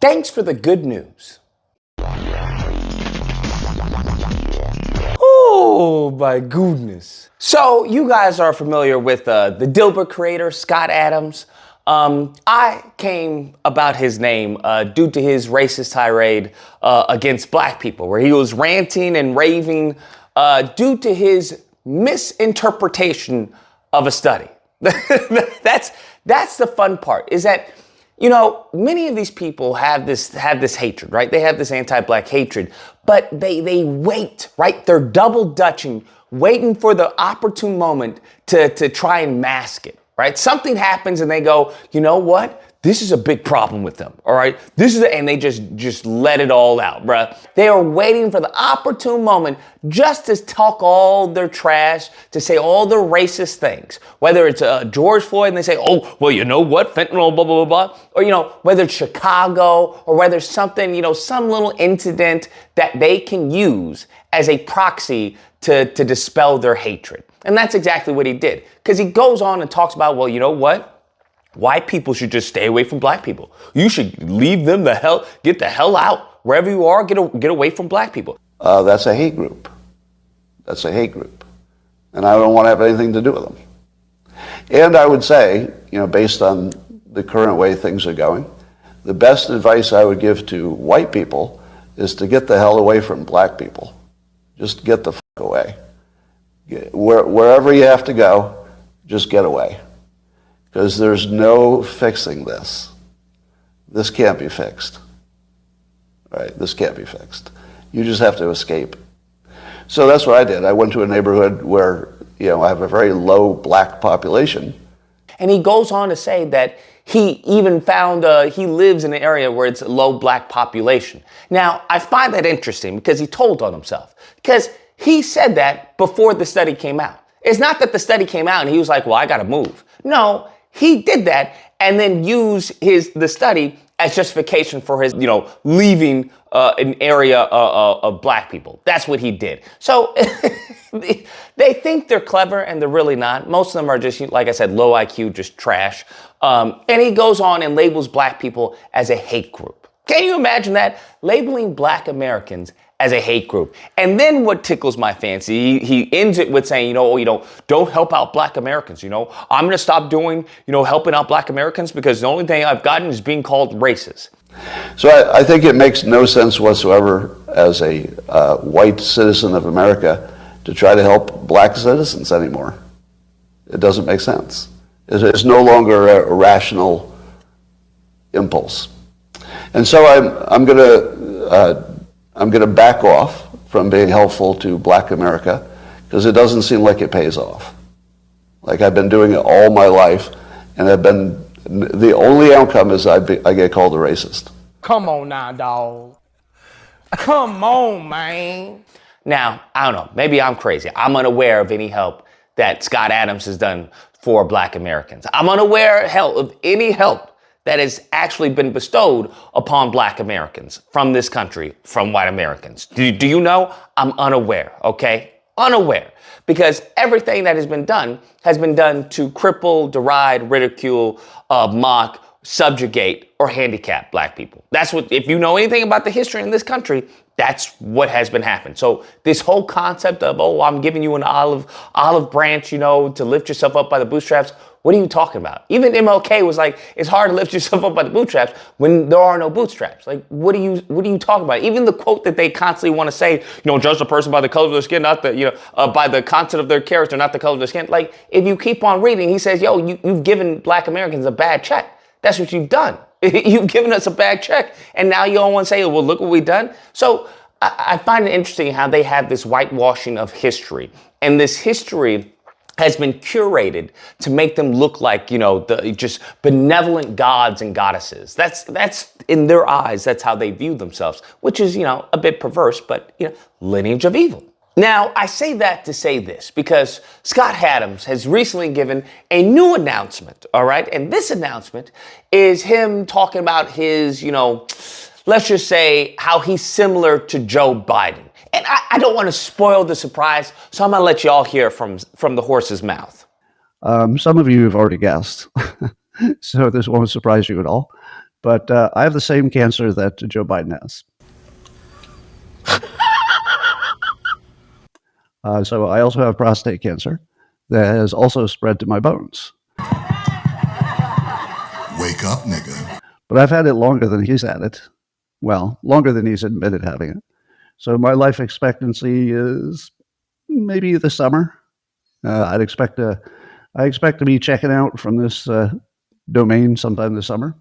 Thanks for the good news. Oh my goodness. So you guys are familiar with the Dilbert creator, Scott Adams. I came about his name due to his racist tirade against black people, where he was ranting and raving due to his misinterpretation of a study. That's the fun part, is that, you know, many of these people have this hatred, right? They have this anti-black hatred, but they wait, right? They're double dutching, waiting for the opportune moment to try and mask it, right? Something happens and they go, you know what? This is a big problem with them, all right? And they just let it all out, bruh. They are waiting for the opportune moment just to talk all their trash, to say all the racist things. Whether it's George Floyd and they say, oh, well, you know what? Fentanyl, blah, blah, blah, blah. Or, you know, whether it's Chicago or whether it's something, you know, some little incident that they can use as a proxy to dispel their hatred. And that's exactly what he did. Because he goes on and talks about, well, you know what? White people should just stay away from black people. You should leave them get the hell out. Wherever you are, get away from black people. That's a hate group. That's a hate group. And I don't want to have anything to do with them. And I would say, you know, based on the current way things are going, the best advice I would give to white people is to get the hell away from black people. Just get the fuck away. Wherever you have to go, just get away. Because there's no fixing this. This can't be fixed. Right? This can't be fixed. You just have to escape. So that's what I did. I went to a neighborhood where, you know, I have a very low black population. And he goes on to say that he even found, he lives in an area where it's a low black population. Now, I find that interesting because he told on himself. Because he said that before the study came out. It's not that the study came out and he was like, well, I got to move. No. He did that and then used the study as justification for his, you know, leaving an area of black people. That's what he did. So they think they're clever and they're really not. Most of them are just, like I said, low IQ, just trash. And he goes on and labels black people as a hate group. Can you imagine that? Labeling black Americans as a hate group. And then what tickles my fancy, he ends it with saying, don't help out black Americans. I'm going to stop doing, helping out black Americans because the only thing I've gotten is being called racist. So I think it makes no sense whatsoever as a white citizen of America to try to help black citizens anymore. It doesn't make sense. It's no longer a rational impulse. And so I'm going to back off from being helpful to black America because it doesn't seem like it pays off. Like I've been doing it all my life, and the only outcome is I get called a racist. Come on now, dog. Come on, man. Now, I don't know, maybe I'm crazy. I'm unaware of any help that Scott Adams has done for black Americans. I'm unaware of any help that has actually been bestowed upon black Americans from this country, from white Americans. Do you know? I'm unaware, okay? Unaware. Because everything that has been done to cripple, deride, ridicule, mock, subjugate, or handicap black people. That's what, if you know anything about the history in this country, that's what has been happening. So this whole concept of, I'm giving you an olive branch, to lift yourself up by the bootstraps. What are you talking about? Even MLK was like, it's hard to lift yourself up by the bootstraps when there are no bootstraps. Like, what are you talking about? Even the quote that they constantly want to say, judge a person by the color of their skin, not by the content of their character, not the color of their skin. Like, if you keep on reading, he says, you've given black Americans a bad check. That's what you've done. You've given us a bad check. And now you all want to say, well, look what we've done. So I find it interesting how they have this whitewashing of history. And this history has been curated to make them look like, the just benevolent gods and goddesses. That's in their eyes, that's how they view themselves, which is, a bit perverse, but, lineage of evil. Now, I say that to say this because Scott Adams has recently given a new announcement, all right? And this announcement is him talking about his, let's just say how he's similar to Joe Biden. And I don't want to spoil the surprise, so I'm going to let you all hear from the horse's mouth. Some of you have already guessed, so this won't surprise you at all. but I have the same cancer that Joe Biden has. So I also have prostate cancer that has also spread to my bones. Wake up, nigga. But I've had it longer than he's had it. Well, longer than he's admitted having it. So my life expectancy is maybe the summer. I expect to be checking out from this domain sometime this summer.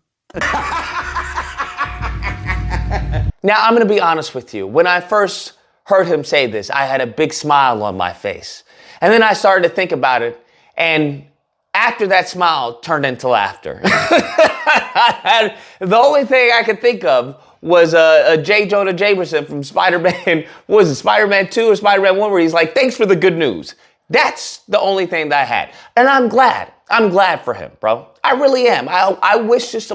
Now, I'm going to be honest with you. When I first heard him say this, I had a big smile on my face. And then I started to think about it. And after that smile turned into laughter. The only thing I could think of was J. Jonah Jameson from Spider-Man. What was it, Spider-Man 2 or Spider-Man 1, where he's like, thanks for the good news. That's the only thing that I had. And I'm glad. I'm glad for him, bro. I really am. I wish this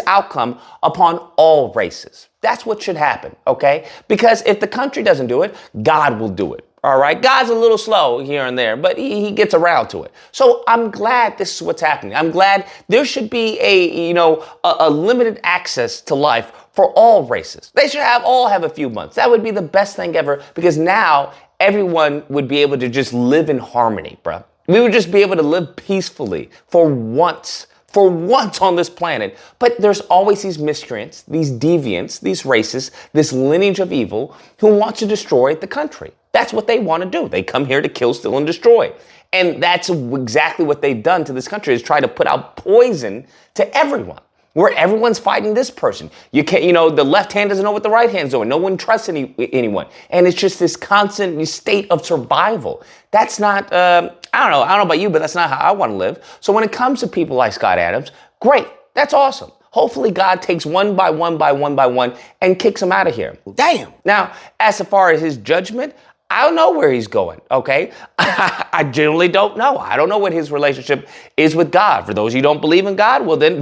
outcome upon all races. That's what should happen, okay? Because if the country doesn't do it, God will do it. All right, God's a little slow here and there, but he gets around to it. So I'm glad this is what's happening. I'm glad there should be a limited access to life for all races. They should all have a few months. That would be the best thing ever, because now everyone would be able to just live in harmony, bro. We would just be able to live peacefully for once on this planet. But there's always these miscreants, these deviants, these racists, this lineage of evil who want to destroy the country. That's what they want to do. They come here to kill, steal, and destroy. And that's exactly what they've done to this country, is try to put out poison to everyone, where everyone's fighting this person. You can't, the left hand doesn't know what the right hand's doing. No one trusts anyone. And it's just this constant state of survival. That's not, I don't know about you, but that's not how I want to live. So when it comes to people like Scott Adams, great. That's awesome. Hopefully God takes one by one and kicks him out of here. Damn. Now, as far as his judgment, I don't know where he's going, okay? I generally don't know. I don't know what his relationship is with God. For those of you who don't believe in God, well, then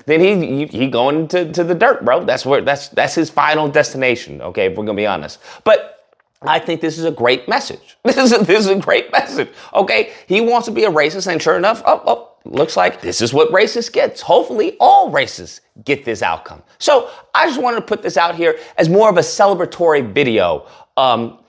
he going to the dirt, bro. That's his final destination, okay, if we're going to be honest. But I think this is a great message. This is a great message, okay? He wants to be a racist, and sure enough, looks like this is what racist gets. Hopefully, all racists get this outcome. So I just wanted to put this out here as more of a celebratory video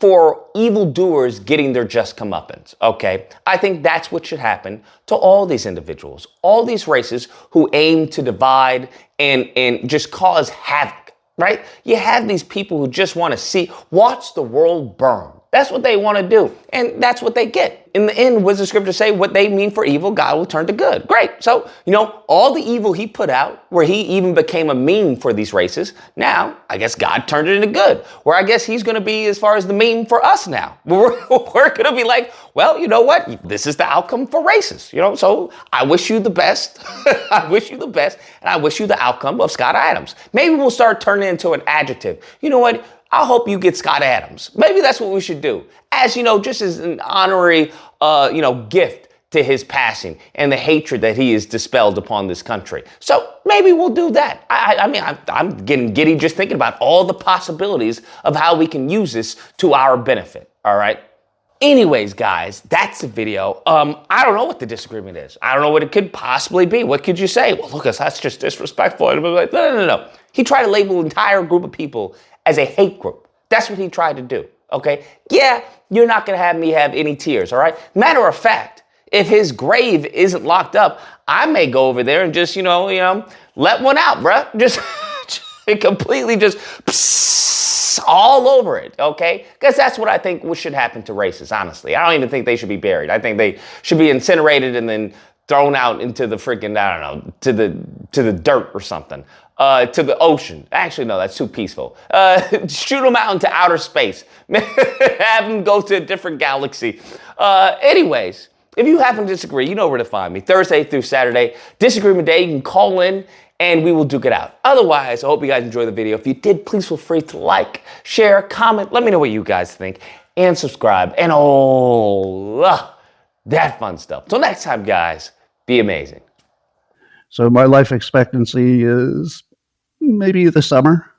for evildoers getting their just comeuppance, okay? I think that's what should happen to all these individuals, all these races who aim to divide and just cause havoc, right? You have these people who just want to watch the world burn. That's what they want to do, and that's what they get. In the end, what does the scripture say? What they mean for evil, God will turn to good. Great. So, all the evil he put out, where he even became a meme for these races, now, I guess God turned it into good. Where I guess he's going to be as far as the meme for us now. We're going to be like, well, you know what? This is the outcome for races, So I wish you the best. I wish you the best, and I wish you the outcome of Scott Adams. Maybe we'll start turning it into an adjective. You know what? I hope you get Scott Adams. Maybe that's what we should do. As, just as an honorary, gift to his passing and the hatred that he has dispelled upon this country. So maybe we'll do that. I'm getting giddy just thinking about all the possibilities of how we can use this to our benefit. All right. Anyways, guys, that's the video. I don't know what the disagreement is. I don't know what it could possibly be. What could you say? Well, Lucas, that's just disrespectful. And I'm like, no. He tried to label an entire group of people as a hate group. That's what he tried to do, okay? Yeah, you're not going to have me have any tears, all right? Matter of fact, if his grave isn't locked up, I may go over there and just, let one out, bruh. Just completely just all over it, okay? Because that's what I think should happen to racists, honestly. I don't even think they should be buried. I think they should be incinerated and then thrown out into the freaking, I don't know, to the dirt or something. To the ocean. Actually, no, that's too peaceful. Shoot them out into outer space. Have them go to a different galaxy. Anyways, if you happen to disagree, you know where to find me. Thursday through Saturday. Disagreement day, you can call in and we will duke it out. Otherwise, I hope you guys enjoyed the video. If you did, please feel free to like, share, comment. Let me know what you guys think. And subscribe. And that fun stuff. Till next time, guys, be amazing. So my life expectancy is maybe the summer.